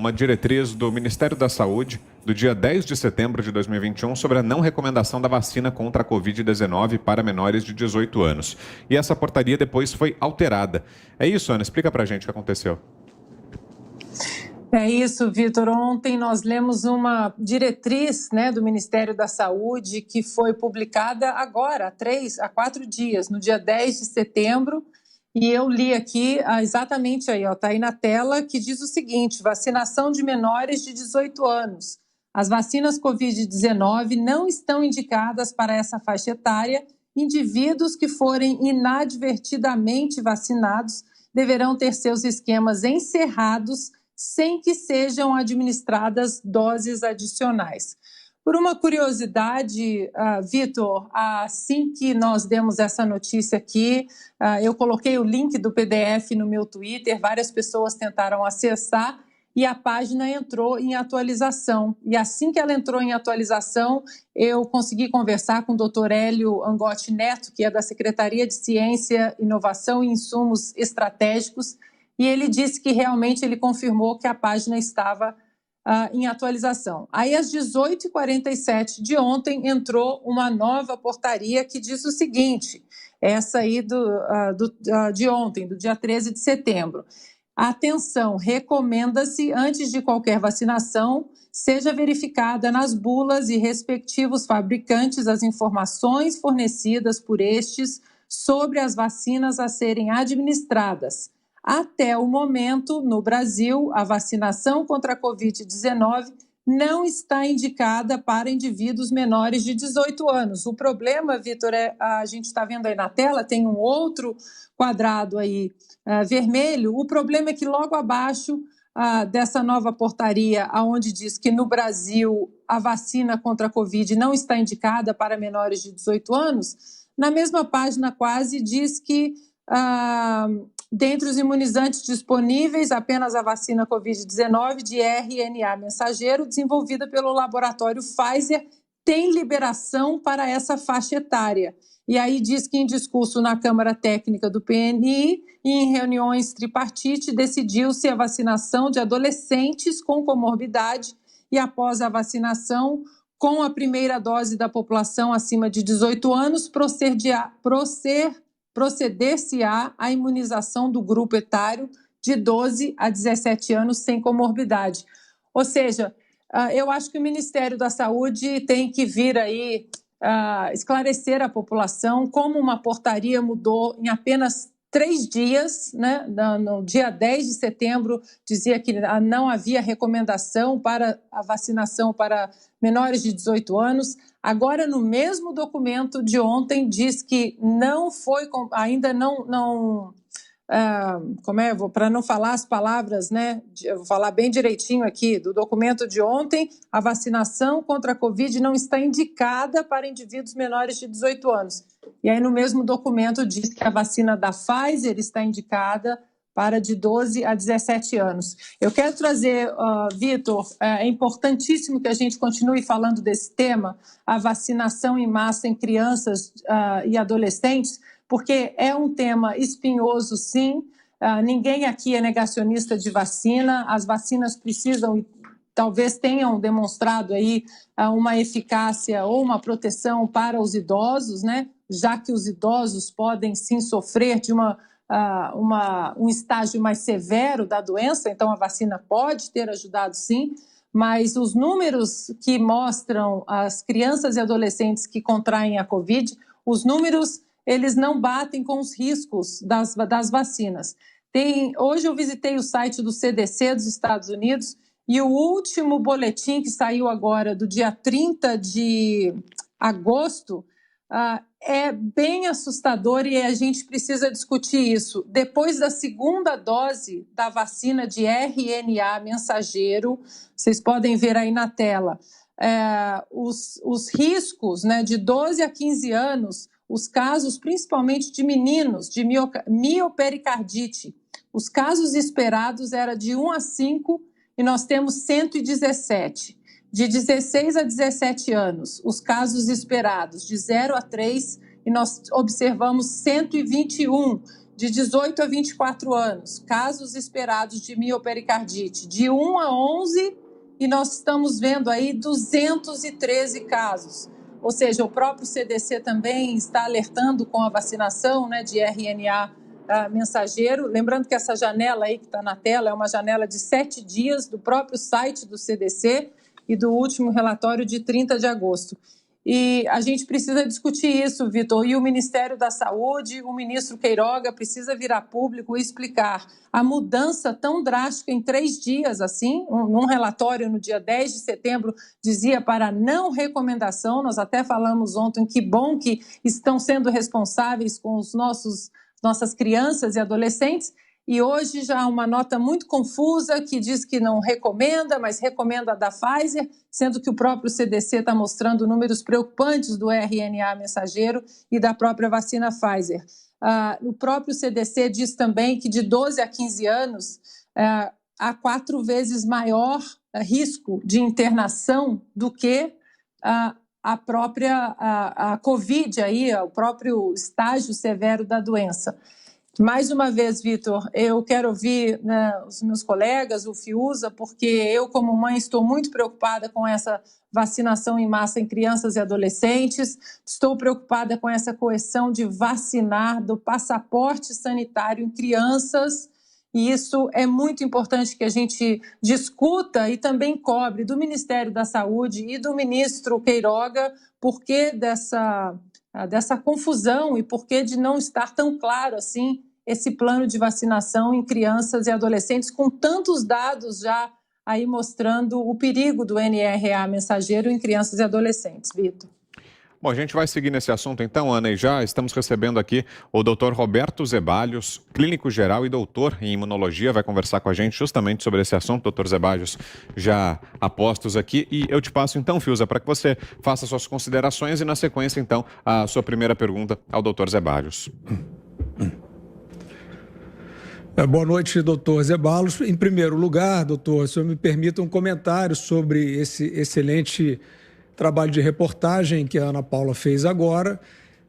uma diretriz do Ministério da Saúde do dia 10 de setembro de 2021 sobre a não recomendação da vacina contra a Covid-19 para menores de 18 anos. E essa portaria depois foi alterada. É isso, Ana? Explica pra gente o que aconteceu. É isso, Vitor. Ontem nós lemos uma diretriz, do Ministério da Saúde que foi publicada agora, há 4 dias, no dia 10 de setembro. E eu li aqui exatamente aí, está aí na tela, que diz o seguinte: vacinação de menores de 18 anos. As vacinas Covid-19 não estão indicadas para essa faixa etária. Indivíduos que forem inadvertidamente vacinados deverão ter seus esquemas encerrados sem que sejam administradas doses adicionais. Por uma curiosidade, Vitor, assim que nós demos essa notícia aqui, eu coloquei o link do PDF no meu Twitter, várias pessoas tentaram acessar e a página entrou em atualização. E assim que ela entrou em atualização, eu consegui conversar com o Dr. Hélio Angotti Neto, que é da Secretaria de Ciência, Inovação e Insumos Estratégicos, e ele disse que realmente ele confirmou que a página estava em atualização. Aí, às 18h47 de ontem, entrou uma nova portaria que diz o seguinte, essa aí de ontem, do dia 13 de setembro. Atenção, recomenda-se, antes de qualquer vacinação, seja verificada nas bulas e respectivos fabricantes as informações fornecidas por estes sobre as vacinas a serem administradas. Até o momento, no Brasil, a vacinação contra a Covid-19 não está indicada para indivíduos menores de 18 anos. O problema, Vitor, a gente está vendo aí na tela, tem um outro quadrado aí vermelho. O problema é que logo abaixo dessa nova portaria, onde diz que no Brasil a vacina contra a Covid não está indicada para menores de 18 anos, na mesma página quase diz que dentre os imunizantes disponíveis, apenas a vacina Covid-19 de RNA mensageiro, desenvolvida pelo laboratório Pfizer, tem liberação para essa faixa etária. E aí diz que em discurso na Câmara Técnica do PNI e em reuniões tripartite, decidiu-se a vacinação de adolescentes com comorbidade e após a vacinação com a primeira dose da população acima de 18 anos, proceder-se-á a imunização do grupo etário de 12 a 17 anos sem comorbidade. Ou seja, eu acho que o Ministério da Saúde tem que vir aí esclarecer a população como uma portaria mudou em apenas 3 dias, no dia 10 de setembro, dizia que não havia recomendação para a vacinação para menores de 18 anos. Agora, no mesmo documento de ontem, diz que não foi, ainda não para não falar as palavras, eu vou falar bem direitinho aqui, do documento de ontem, a vacinação contra a Covid não está indicada para indivíduos menores de 18 anos. E aí, no mesmo documento, diz que a vacina da Pfizer está indicada para de 12 a 17 anos. Eu quero trazer, Vitor, é importantíssimo que a gente continue falando desse tema, a vacinação em massa em crianças e adolescentes, porque é um tema espinhoso, sim. Ninguém aqui é negacionista de vacina. As vacinas precisam e talvez tenham demonstrado aí uma eficácia ou uma proteção para os idosos, já que os idosos podem sim sofrer de um estágio mais severo da doença, então a vacina pode ter ajudado sim, mas os números que mostram as crianças e adolescentes que contraem a Covid, os números eles não batem com os riscos das vacinas. Hoje eu visitei o site do CDC dos Estados Unidos e o último boletim que saiu agora, do dia 30 de agosto, é bem assustador e a gente precisa discutir isso. Depois da segunda dose da vacina de RNA mensageiro, vocês podem ver aí na tela, os riscos de 12 a 15 anos, os casos principalmente de meninos de miopericardite, os casos esperados eram de 1 a 5 e nós temos 117. De 16 a 17 anos, os casos esperados de 0 a 3 e nós observamos 121. de 18 a 24 anos, casos esperados de miopericardite, de 1 a 11, e nós estamos vendo aí 213 casos. Ou seja, o próprio CDC também está alertando com a vacinação, né, de RNA mensageiro. Lembrando que essa janela aí que está na tela é uma janela de 7 dias do próprio site do CDC e do último relatório de 30 de agosto. E a gente precisa discutir isso, Vitor, e o Ministério da Saúde, o ministro Queiroga precisa vir a público e explicar a mudança tão drástica em 3 dias, assim, num relatório no dia 10 de setembro, dizia para não recomendação, nós até falamos ontem que bom que estão sendo responsáveis com os nossas crianças e adolescentes, e hoje já há uma nota muito confusa que diz que não recomenda, mas recomenda a da Pfizer, sendo que o próprio CDC está mostrando números preocupantes do RNA mensageiro e da própria vacina Pfizer. O próprio CDC diz também que de 12 a 15 anos há 4 vezes maior risco de internação do que a própria a Covid, aí, o próprio estágio severo da doença. Mais uma vez, Vitor, eu quero ouvir, né, os meus colegas, o Fiuza, porque eu, como mãe, estou muito preocupada com essa vacinação em massa em crianças e adolescentes, estou preocupada com essa coerção de vacinar do passaporte sanitário em crianças, e isso é muito importante que a gente discuta e também cobre do Ministério da Saúde e do ministro Queiroga por que dessa confusão e por que de não estar tão claro assim esse plano de vacinação em crianças e adolescentes, com tantos dados já aí mostrando o perigo do NRA mensageiro em crianças e adolescentes. Vitor. Bom, a gente vai seguir nesse assunto então, Ana, e já estamos recebendo aqui o Dr. Roberto Zeballos, clínico geral e doutor em imunologia, vai conversar com a gente justamente sobre esse assunto. Dr. Zeballos, já a postos aqui, e eu te passo então, Fiuza, para que você faça suas considerações e na sequência então a sua primeira pergunta ao Dr. Zeballos. Boa noite, doutor Zeballos. Em primeiro lugar, doutor, se eu me permita um comentário sobre esse excelente trabalho de reportagem que a Ana Paula fez agora,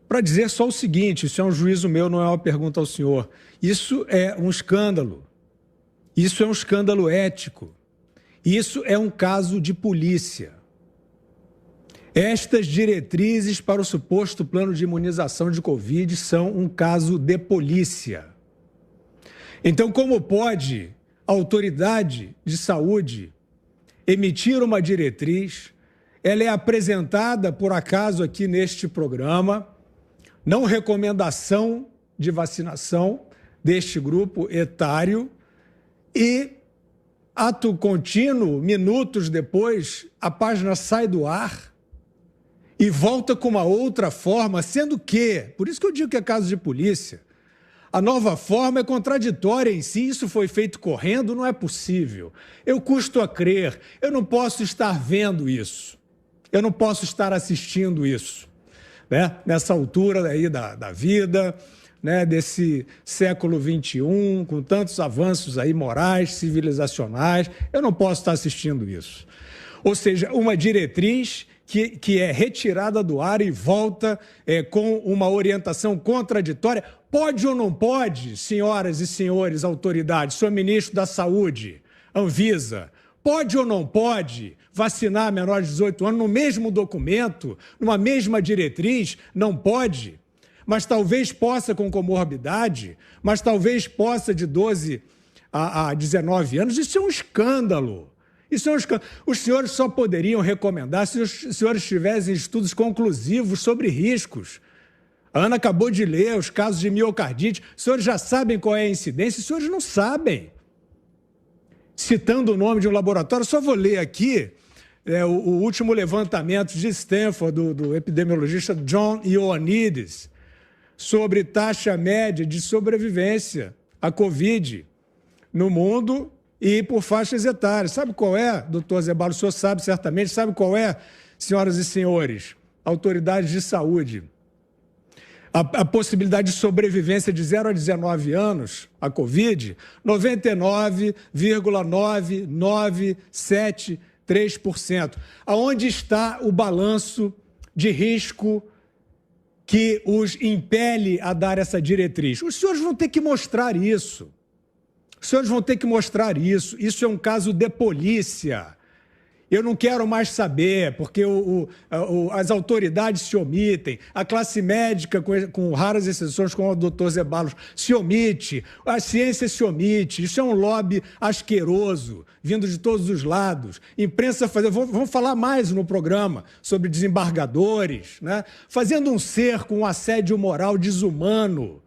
para dizer só o seguinte: isso é um juízo meu, não é uma pergunta ao senhor. Isso é um escândalo. Isso é um escândalo ético. Isso é um caso de polícia. Estas diretrizes para o suposto plano de imunização de Covid são um caso de polícia. Então, como pode a autoridade de saúde emitir uma diretriz? Ela é apresentada, por acaso, aqui neste programa, não recomendação de vacinação deste grupo etário, e, ato contínuo, minutos depois, a página sai do ar e volta com uma outra forma, sendo que, por isso que eu digo que é caso de polícia, a nova forma é contraditória em si. Isso foi feito correndo, não é possível. Eu custo a crer, eu não posso estar vendo isso. Eu não posso estar assistindo isso, né? Nessa altura aí da vida, né? Desse século XXI, com tantos avanços aí morais, civilizacionais, eu não posso estar assistindo isso. Ou seja, uma diretriz que é retirada do ar e volta com uma orientação contraditória. Pode ou não pode, senhoras e senhores autoridades, senhor ministro da Saúde, Anvisa, pode ou não pode vacinar menores de 18 anos no mesmo documento, numa mesma diretriz? Não pode. Mas talvez possa com comorbidade, mas talvez possa de 12 a 19 anos. Isso é um escândalo. Isso é um escândalo. Os senhores só poderiam recomendar se os senhores tivessem estudos conclusivos sobre riscos. A Ana acabou de ler os casos de miocardite. Os senhores já sabem qual é a incidência? Os senhores não sabem. Citando o nome de um laboratório, só vou ler aqui o último levantamento de Stanford, do epidemiologista John Ioannidis, sobre taxa média de sobrevivência à Covid no mundo e por faixas etárias. Sabe qual é, doutor Zeballos? O senhor sabe certamente. Sabe qual é, senhoras e senhores, autoridades de saúde? A possibilidade de sobrevivência de 0 a 19 anos à Covid, 99,9973%. Aonde está o balanço de risco que os impele a dar essa diretriz? Os senhores vão ter que mostrar isso. Os senhores vão ter que mostrar isso. Isso é um caso de polícia. Eu não quero mais saber, porque as autoridades se omitem, a classe médica, com raras exceções, como o doutor Zeballos, se omite, a ciência se omite. Isso é um lobby asqueroso, vindo de todos os lados. Imprensa vamos falar mais no programa sobre desembargadores, né? Fazendo um cerco, um assédio moral desumano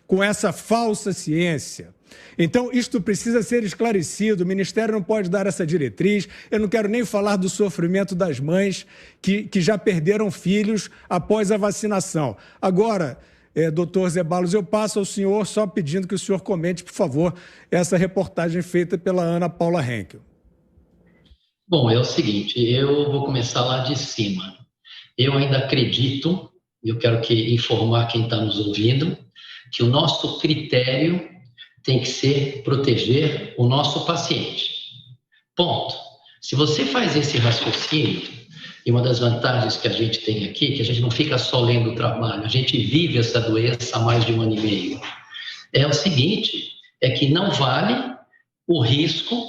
com essa falsa ciência. Então, isto precisa ser esclarecido, o Ministério não pode dar essa diretriz. Eu não quero nem falar do sofrimento das mães que já perderam filhos após a vacinação. Agora, doutor Zeballos, eu passo ao senhor só pedindo que o senhor comente, por favor, essa reportagem feita pela Ana Paula Henkel. Bom, é o seguinte, eu vou começar lá de cima. Eu ainda acredito, e eu quero informar quem está nos ouvindo, que o nosso critério tem que ser proteger o nosso paciente. Ponto. Se você faz esse raciocínio, e uma das vantagens que a gente tem aqui, que a gente não fica só lendo o trabalho, a gente vive essa doença há mais de 1 ano e meio, é o seguinte, é que não vale o risco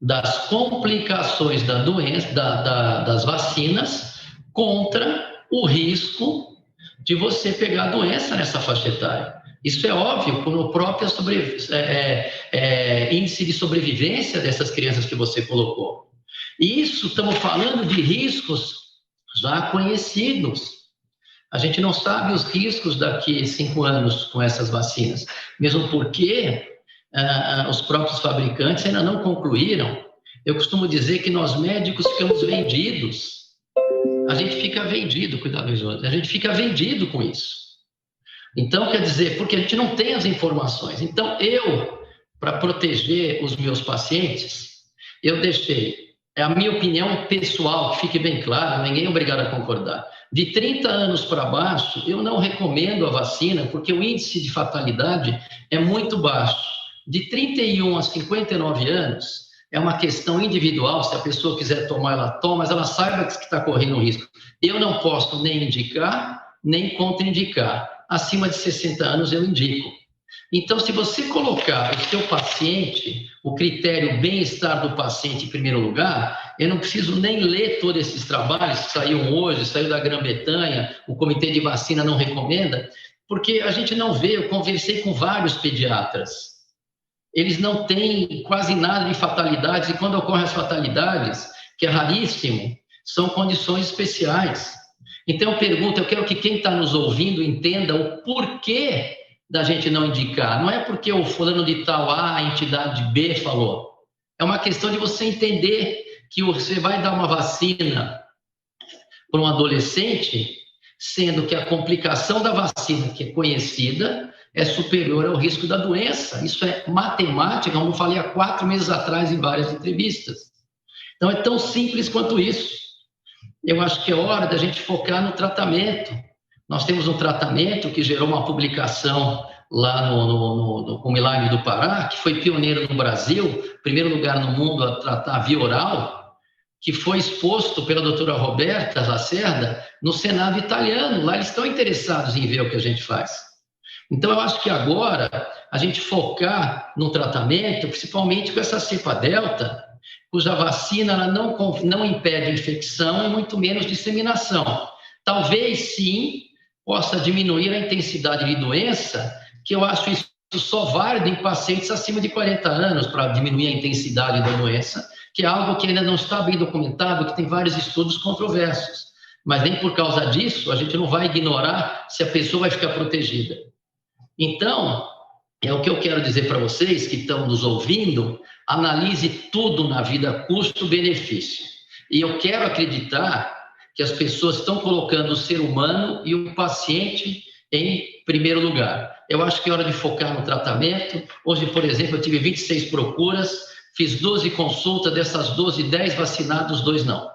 das complicações da doença, das vacinas, contra o risco de você pegar a doença nessa faixa etária. Isso é óbvio pelo próprio índice de sobrevivência dessas crianças que você colocou. E isso, estamos falando de riscos já conhecidos. A gente não sabe os riscos daqui a 5 anos com essas vacinas, mesmo porque os próprios fabricantes ainda não concluíram. Eu costumo dizer que nós médicos ficamos vendidos. A gente fica vendido, cuidado, Jorge, a gente fica vendido com isso. Então, quer dizer, porque a gente não tem as informações. Então, para proteger os meus pacientes, eu deixei, é a minha opinião pessoal, que fique bem claro, ninguém é obrigado a concordar. De 30 anos para baixo, eu não recomendo a vacina, porque o índice de fatalidade é muito baixo. De 31 a 59 anos, é uma questão individual, se a pessoa quiser tomar, ela toma, mas ela saiba que está correndo risco. Eu não posso nem indicar, nem contraindicar. Acima de 60 anos eu indico. Então, se você colocar o seu paciente, o critério bem-estar do paciente em primeiro lugar, eu não preciso nem ler todos esses trabalhos que saíram hoje, saiu da Grã-Bretanha, o Comitê de Vacina não recomenda, porque a gente não vê, eu conversei com vários pediatras, eles não têm quase nada de fatalidades, e quando ocorrem as fatalidades, que é raríssimo, são condições especiais. Então, eu pergunto, eu quero que quem está nos ouvindo entenda o porquê da gente não indicar. Não é porque o fulano de tal A, a entidade B falou. É uma questão de você entender que você vai dar uma vacina para um adolescente, sendo que a complicação da vacina, que é conhecida, é superior ao risco da doença. Isso é matemática, como eu falei há 4 meses atrás em várias entrevistas. Então, é tão simples quanto isso. Eu acho que é hora da gente focar no tratamento. Nós temos um tratamento que gerou uma publicação lá no Milagre do Pará, que foi pioneiro no Brasil, primeiro lugar no mundo a tratar via oral, que foi exposto pela doutora Roberta Lacerda no Senado italiano. Lá eles estão interessados em ver o que a gente faz. Então, eu acho que agora a gente focar no tratamento, principalmente com essa cepa delta, cuja vacina ela não impede infecção e muito menos disseminação. Talvez, sim, possa diminuir a intensidade de doença, que eu acho isso só válido em pacientes acima de 40 anos, para diminuir a intensidade da doença, que é algo que ainda não está bem documentado, que tem vários estudos controversos. Mas nem por causa disso, a gente não vai ignorar se a pessoa vai ficar protegida. Então, é o que eu quero dizer para vocês que estão nos ouvindo, analise tudo na vida, custo-benefício. E eu quero acreditar que as pessoas estão colocando o ser humano e o paciente em primeiro lugar. Eu acho que é hora de focar no tratamento. Hoje, por exemplo, eu tive 26 procuras, fiz 12 consultas, dessas 12, 10 vacinados, 2 não.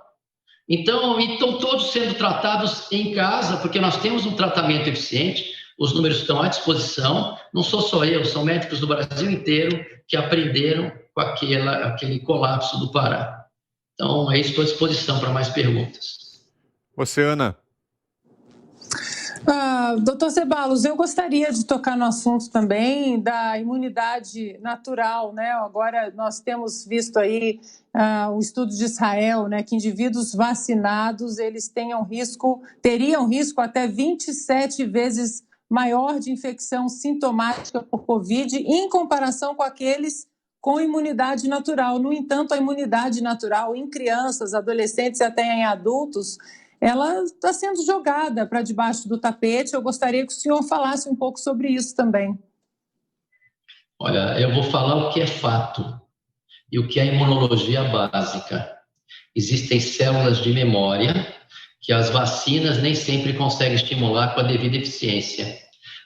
Então, estão todos sendo tratados em casa, porque nós temos um tratamento eficiente, os números estão à disposição, não sou só eu, são médicos do Brasil inteiro que aprenderam com aquele colapso do Pará. Então, é isso, estou à disposição para mais perguntas. Você, Ana. Doutor Ceballos, eu gostaria de tocar no assunto também da imunidade natural, né? Agora nós temos visto aí o estudo de Israel, né, que indivíduos vacinados eles teriam risco até 27 vezes maior de infecção sintomática por Covid em comparação com aqueles com imunidade natural. No entanto, a imunidade natural em crianças, adolescentes e até em adultos, ela está sendo jogada para debaixo do tapete. Eu gostaria que o senhor falasse um pouco sobre isso também. Olha, eu vou falar o que é fato e o que é imunologia básica. Existem células de memória que as vacinas nem sempre conseguem estimular com a devida eficiência.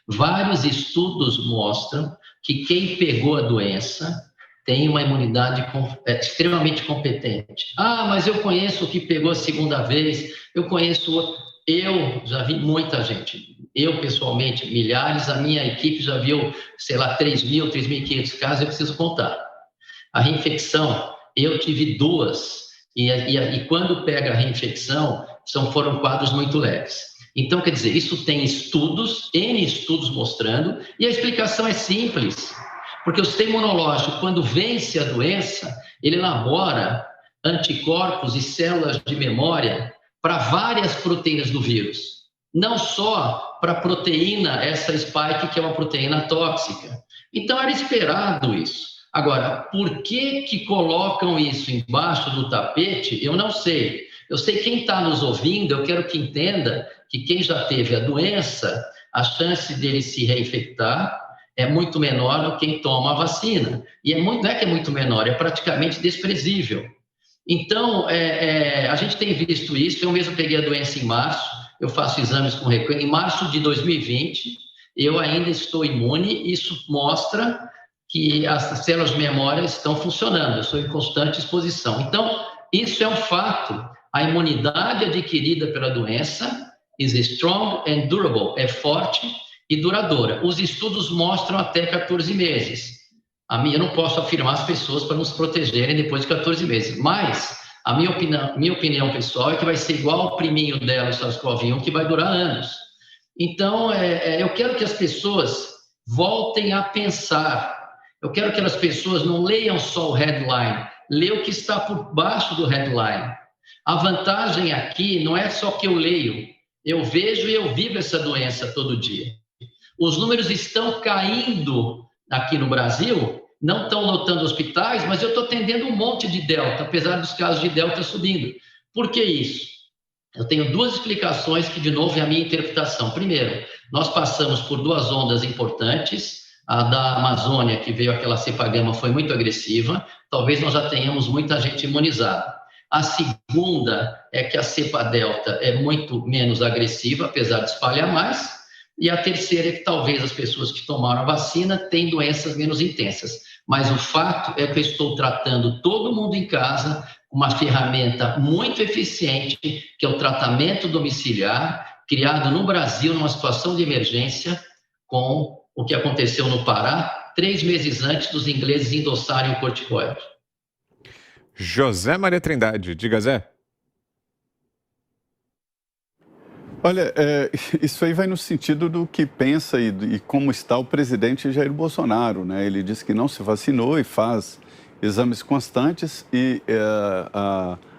Vários estudos mostram que quem pegou a doença tem uma imunidade extremamente competente. Mas eu conheço o que pegou a segunda vez, eu conheço outro. Eu já vi muita gente, eu pessoalmente, milhares, a minha equipe já viu, 3.000, 3.500 casos, eu preciso contar. A reinfecção, eu tive 2, e quando pega a reinfecção, foram quadros muito leves. Então, quer dizer, isso tem N estudos mostrando, e a explicação é simples. Porque o sistema imunológico, quando vence a doença, ele elabora anticorpos e células de memória para várias proteínas do vírus. Não só para a proteína, essa spike, que é uma proteína tóxica. Então, era esperado isso. Agora, por que colocam isso embaixo do tapete? Eu não sei. Eu sei quem está nos ouvindo, eu quero que entenda que quem já teve a doença, a chance dele se reinfectar é muito menor do que quem toma a vacina. E não é que é muito menor, é praticamente desprezível. Então, a gente tem visto isso. Eu mesmo peguei a doença em março, eu faço exames com recorrência. Em março de 2020, eu ainda estou imune. Isso mostra que as células de memória estão funcionando. Eu sou em constante exposição. Então, isso é um fato. A imunidade adquirida pela doença is strong and durable, é forte e duradoura. Os estudos mostram até 14 meses. Eu não posso afirmar as pessoas para nos protegerem depois de 14 meses, mas a minha opinião pessoal é que vai ser igual ao priminho dela, o SARS-CoV-1, que vai durar anos. Então, eu quero que as pessoas voltem a pensar. Eu quero que as pessoas não leiam só o headline, leiam o que está por baixo do headline. A vantagem aqui não é só que eu leio, eu vejo e eu vivo essa doença todo dia. Os números estão caindo aqui no Brasil, não estão lotando hospitais, mas eu estou atendendo um monte de Delta, apesar dos casos de Delta subindo. Por que isso? Eu tenho 2 explicações que, de novo, é a minha interpretação. Primeiro, nós passamos por 2 ondas importantes. A da Amazônia, que veio aquela cepa gama, foi muito agressiva. Talvez nós já tenhamos muita gente imunizada. A segunda é que a cepa Delta é muito menos agressiva, apesar de espalhar mais. E a terceira é que talvez as pessoas que tomaram a vacina têm doenças menos intensas. Mas o fato é que eu estou tratando todo mundo em casa com uma ferramenta muito eficiente, que é o tratamento domiciliar, criado no Brasil numa situação de emergência, com o que aconteceu no Pará, 3 meses antes dos ingleses endossarem o corticoide. José Maria Trindade, diga, Zé. Olha, isso aí vai no sentido do que pensa e como está o presidente Jair Bolsonaro, né? Ele diz que não se vacinou e faz exames constantes e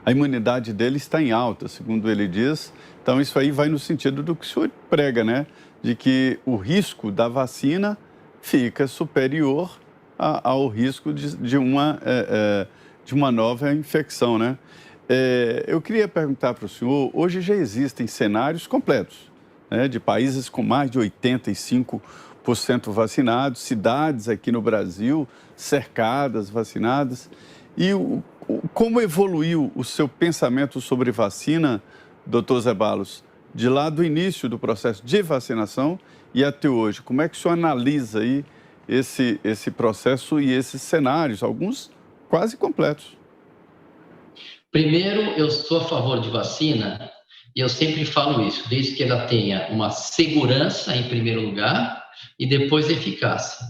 a imunidade dele está em alta, segundo ele diz. Então, isso aí vai no sentido do que o senhor prega, né? De que o risco da vacina fica superior ao risco de uma nova infecção, né? Eu queria perguntar para o senhor, hoje já existem cenários completos, né, de países com mais de 85% vacinados, cidades aqui no Brasil cercadas, vacinadas. E como evoluiu o seu pensamento sobre vacina, doutor Ceballos, de lá do início do processo de vacinação e até hoje? Como é que o senhor analisa aí esse processo e esses cenários, alguns quase completos? Primeiro, eu sou a favor de vacina e eu sempre falo isso, desde que ela tenha uma segurança em primeiro lugar e depois eficácia.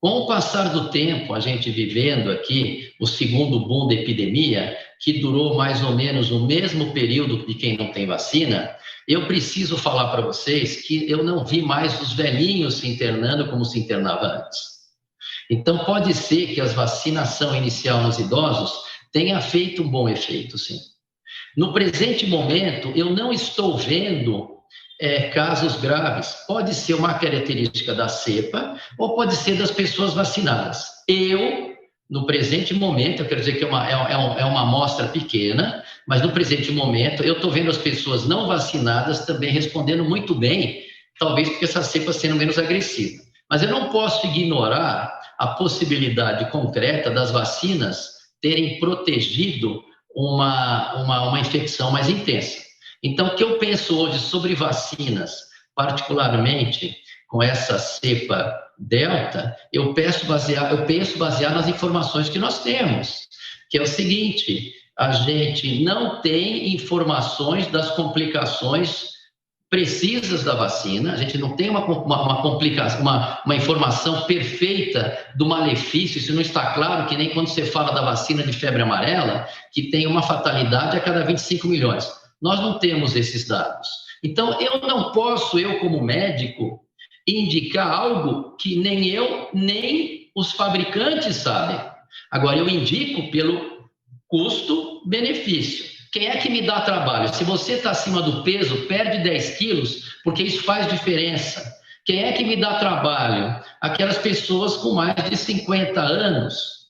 Com o passar do tempo, a gente vivendo aqui o segundo boom da epidemia, que durou mais ou menos o mesmo período de quem não tem vacina, eu preciso falar para vocês que eu não vi mais os velhinhos se internando como se internava antes. Então, pode ser que a vacinação inicial nos idosos tenha feito um bom efeito, sim. No presente momento, eu não estou vendo casos graves. Pode ser uma característica da cepa ou pode ser das pessoas vacinadas. No presente momento, eu quero dizer que é uma amostra pequena, mas no presente momento eu estou vendo as pessoas não vacinadas também respondendo muito bem, talvez porque essa cepa sendo menos agressiva. Mas eu não posso ignorar a possibilidade concreta das vacinas terem protegido uma infecção mais intensa. Então, o que eu penso hoje sobre vacinas, particularmente com essa cepa Delta, eu penso basear nas informações que nós temos, que é o seguinte: a gente não tem informações das complicações precisas da vacina, a gente não tem uma informação perfeita do malefício, isso não está claro, que nem quando você fala da vacina de febre amarela, que tem uma fatalidade a cada 25 milhões. Nós não temos esses dados. Então, eu não posso, como médico, indicar algo que nem eu, nem os fabricantes sabem. Agora, eu indico pelo custo-benefício. Quem é que me dá trabalho? Se você está acima do peso, perde 10 quilos, porque isso faz diferença. Quem é que me dá trabalho? Aquelas pessoas com mais de 50 anos,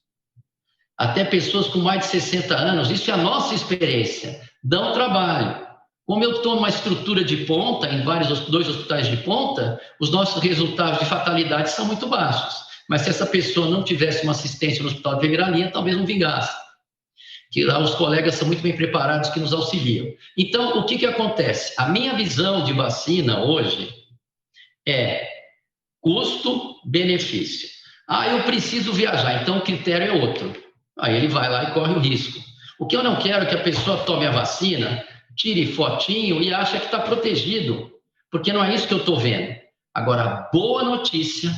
até pessoas com mais de 60 anos, isso é a nossa experiência, dão trabalho. Como eu estou numa estrutura de ponta, em dois hospitais de ponta, os nossos resultados de fatalidade são muito baixos. Mas se essa pessoa não tivesse uma assistência no hospital de primeira linha, talvez não vingasse. Que lá os colegas são muito bem preparados que nos auxiliam. Então, o que acontece? A minha visão de vacina hoje é custo-benefício. Eu preciso viajar, então o critério é outro. Aí ele vai lá e corre o risco. O que eu não quero é que a pessoa tome a vacina, tire fotinho e ache que está protegido, porque não é isso que eu estou vendo. Agora, boa notícia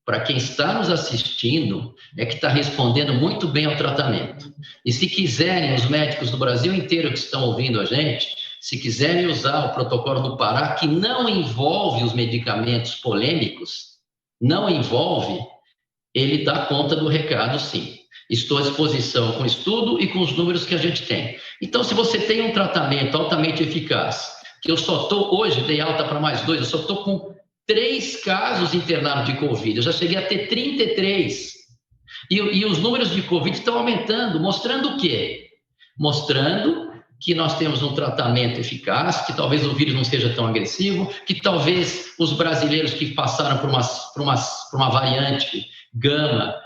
para quem está nos assistindo é que está respondendo muito bem ao tratamento. E se quiserem, os médicos do Brasil inteiro que estão ouvindo a gente, se quiserem usar o protocolo do Pará, que não envolve os medicamentos polêmicos, não envolve, ele dá conta do recado, sim. Estou à disposição com o estudo e com os números que a gente tem. Então, se você tem um tratamento altamente eficaz, que eu só estou, hoje dei alta para mais 2, eu só estou com 3 casos internados de Covid, eu já cheguei a ter 33. E os números de Covid estão aumentando, mostrando o quê? Mostrando que nós temos um tratamento eficaz, que talvez o vírus não seja tão agressivo, que talvez os brasileiros que passaram por uma variante gama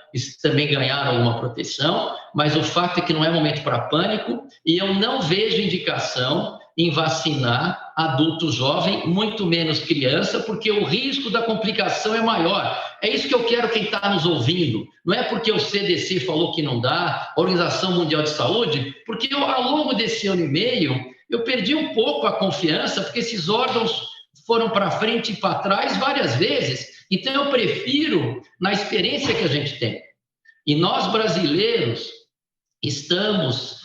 também ganharam alguma proteção, mas o fato é que não é momento para pânico e eu não vejo indicação em vacinar adulto jovem, muito menos criança, porque o risco da complicação é maior. É isso que eu quero quem está nos ouvindo. Não é porque o CDC falou que não dá, a Organização Mundial de Saúde, porque ao longo desse ano e meio, eu perdi um pouco a confiança, porque esses órgãos foram para frente e para trás várias vezes. Então, eu prefiro na experiência que a gente tem. E nós, brasileiros, estamos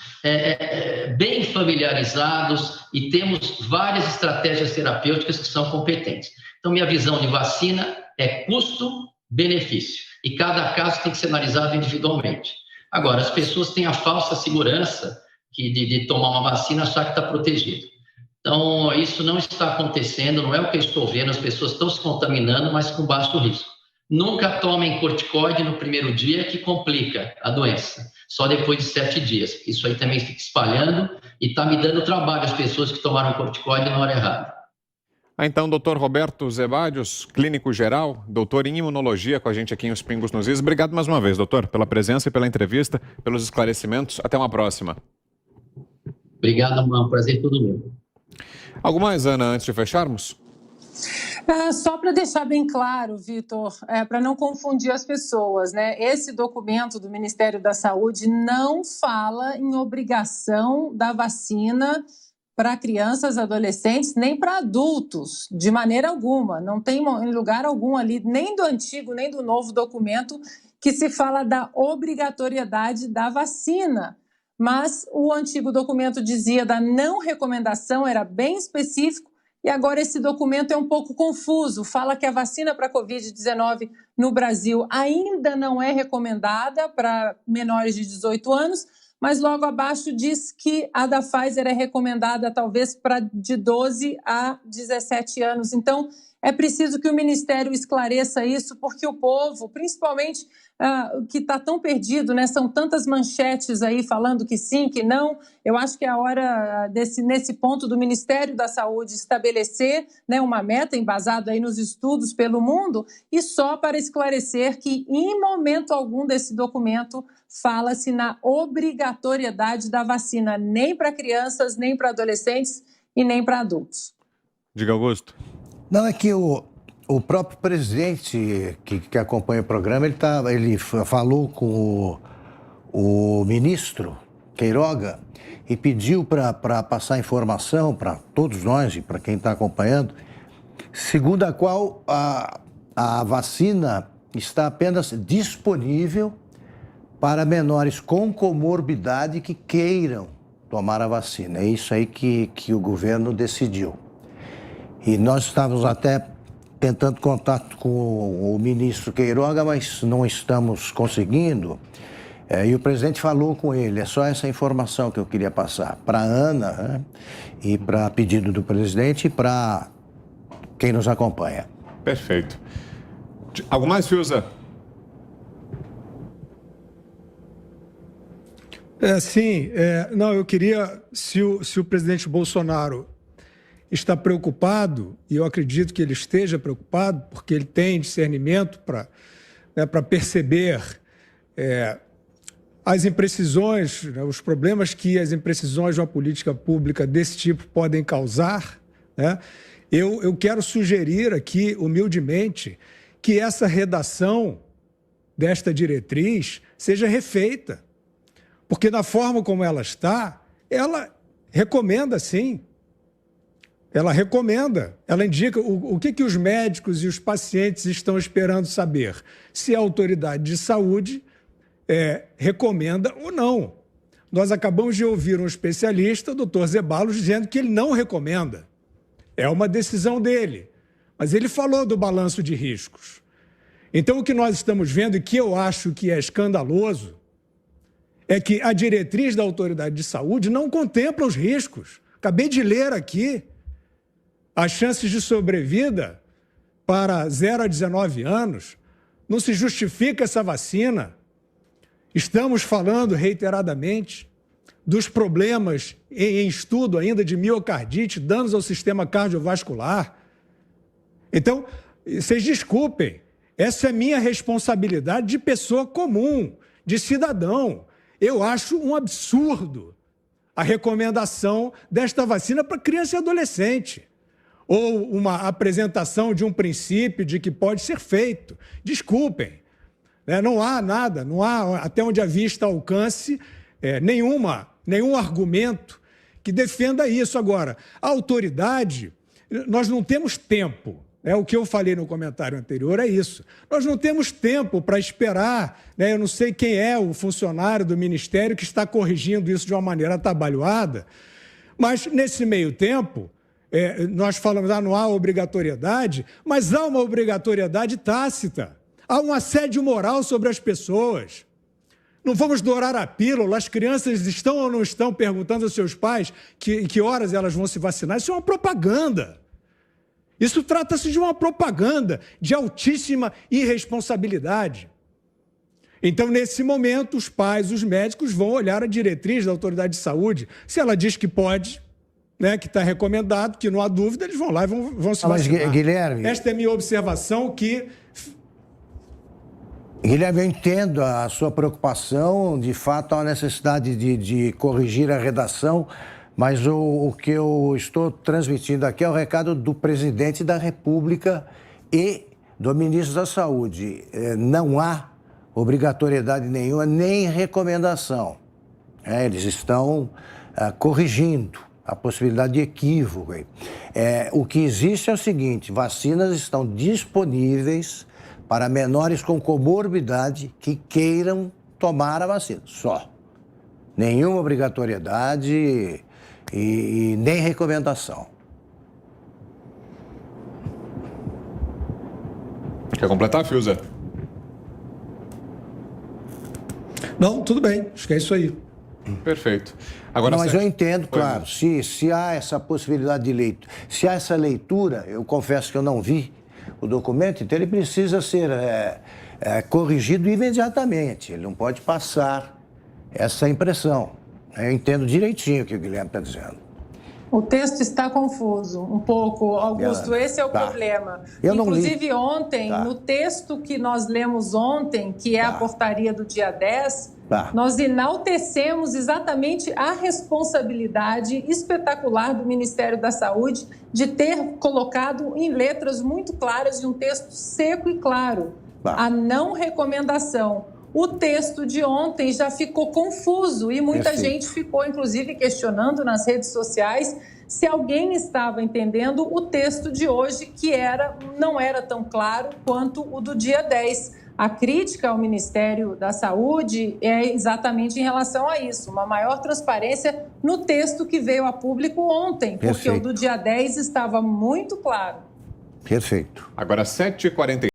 bem familiarizados e temos várias estratégias terapêuticas que são competentes. Então, minha visão de vacina é custo-benefício. E cada caso tem que ser analisado individualmente. Agora, as pessoas têm a falsa segurança de tomar uma vacina e achar que está protegido. Então, isso não está acontecendo, não é o que eu estou vendo, as pessoas estão se contaminando, mas com baixo risco. Nunca tomem corticoide no primeiro dia, que complica a doença, só depois de 7 dias. Isso aí também fica espalhando e está me dando trabalho as pessoas que tomaram corticoide na hora errada. Então, doutor Roberto Zebadios, clínico geral, doutor em imunologia, com a gente aqui em Os Pingos nos Is. Obrigado mais uma vez, doutor, pela presença e pela entrevista, pelos esclarecimentos. Até uma próxima. Obrigado, um prazer todo meu. Algo mais, Ana, antes de fecharmos? Só para deixar bem claro, Vitor, para não confundir as pessoas, né? Esse documento do Ministério da Saúde não fala em obrigação da vacina para crianças, adolescentes, nem para adultos, de maneira alguma. Não tem em lugar algum ali, nem do antigo, nem do novo documento, que se fala da obrigatoriedade da vacina mas o antigo documento dizia da não recomendação, era bem específico, e agora esse documento é um pouco confuso. Fala que a vacina para a Covid-19 no Brasil ainda não é recomendada para menores de 18 anos, mas logo abaixo diz que a da Pfizer é recomendada talvez para de 12 a 17 anos. Então, é preciso que o Ministério esclareça isso, porque o povo, principalmente que está tão perdido, né? São tantas manchetes aí falando que sim, que não. Eu acho que é a hora, nesse ponto, do Ministério da Saúde estabelecer, né, uma meta embasada aí nos estudos pelo mundo, e só para esclarecer que, em momento algum desse documento, fala-se na obrigatoriedade da vacina, nem para crianças, nem para adolescentes e nem para adultos. Diga, Augusto. Não, é que o próprio presidente que acompanha o programa, ele falou com o ministro Queiroga e pediu para passar informação para todos nós e para quem está acompanhando, segundo a qual a vacina está apenas disponível para menores com comorbidade que queiram tomar a vacina. É isso aí que o governo decidiu. E nós estávamos até tentando contato com o ministro Queiroga, mas não estamos conseguindo. E o presidente falou com ele. É só essa informação que eu queria passar para a Ana, né? E para pedido do presidente e para quem nos acompanha. Perfeito. Algo mais, Fiuza? Não, eu queria, se o presidente Bolsonaro está preocupado, e eu acredito que ele esteja preocupado, porque ele tem discernimento para perceber as imprecisões, né, os problemas que as imprecisões de uma política pública desse tipo podem causar, né? Eu quero sugerir aqui, humildemente, que essa redação desta diretriz seja refeita, porque na forma como ela está, ela recomenda, sim. Ela recomenda, ela indica o que os médicos e os pacientes estão esperando saber. Se a autoridade de saúde recomenda ou não. Nós acabamos de ouvir um especialista, o doutor Zeballos, dizendo que ele não recomenda. É uma decisão dele. Mas ele falou do balanço de riscos. Então, o que nós estamos vendo, e que eu acho que é escandaloso, é que a diretriz da autoridade de saúde não contempla os riscos. Acabei de ler aqui. As chances de sobrevida para 0 a 19 anos, não se justifica essa vacina. Estamos falando reiteradamente dos problemas em estudo ainda de miocardite, danos ao sistema cardiovascular. Então, vocês desculpem, essa é minha responsabilidade de pessoa comum, de cidadão. Eu acho um absurdo a recomendação desta vacina para criança e adolescente. Ou uma apresentação de um princípio de que pode ser feito. Desculpem, né? Não há nada, não há, até onde a vista alcance, nenhum argumento que defenda isso. Agora, a autoridade, nós não temos tempo. O que eu falei no comentário anterior é isso. Nós não temos tempo para esperar, né? Eu não sei quem é o funcionário do Ministério que está corrigindo isso de uma maneira atabalhoada, mas nesse meio tempo, nós falamos, não há obrigatoriedade, mas há uma obrigatoriedade tácita. Há um assédio moral sobre as pessoas. Não vamos dourar a pílula, as crianças estão ou não estão perguntando aos seus pais que horas elas vão se vacinar. Isso é uma propaganda. Isso trata-se de uma propaganda de altíssima irresponsabilidade. Então, nesse momento, os pais, os médicos vão olhar a diretriz da autoridade de saúde. Se ela diz que pode, né, que está recomendado, que não há dúvida, eles vão lá e vão se vacinar. Mas, Guilherme... Esta é a minha observação que... Guilherme, eu entendo a sua preocupação, de fato há uma necessidade de corrigir a redação, mas o que eu estou transmitindo aqui é o recado do presidente da República e do ministro da Saúde. Não há obrigatoriedade nenhuma, nem recomendação. Eles estão corrigindo a possibilidade de equívoco. O que existe é o seguinte: vacinas estão disponíveis para menores com comorbidade que queiram tomar a vacina, só. Nenhuma obrigatoriedade e nem recomendação. Quer completar, Fiuza? Não, tudo bem, acho que é isso aí. Perfeito. Agora, Não, mas eu Sérgio, entendo, claro, se há essa possibilidade de leitura, se há essa leitura, eu confesso que eu não vi o documento, então ele precisa ser corrigido imediatamente, ele não pode passar essa impressão. Eu entendo direitinho o que o Guilherme está dizendo. O texto está confuso um pouco, Augusto, esse é o problema. Eu não li. Inclusive ontem, no texto que nós lemos ontem, que é a portaria do dia 10, nós enaltecemos exatamente a responsabilidade espetacular do Ministério da Saúde de ter colocado em letras muito claras de um texto seco e claro a não recomendação. O texto de ontem já ficou confuso e muita gente ficou, inclusive, questionando nas redes sociais se alguém estava entendendo o texto de hoje, que não era tão claro quanto o do dia 10. A crítica ao Ministério da Saúde é exatamente em relação a isso, uma maior transparência no texto que veio a público ontem, porque o do dia 10 estava muito claro. Perfeito. Agora, 7h40.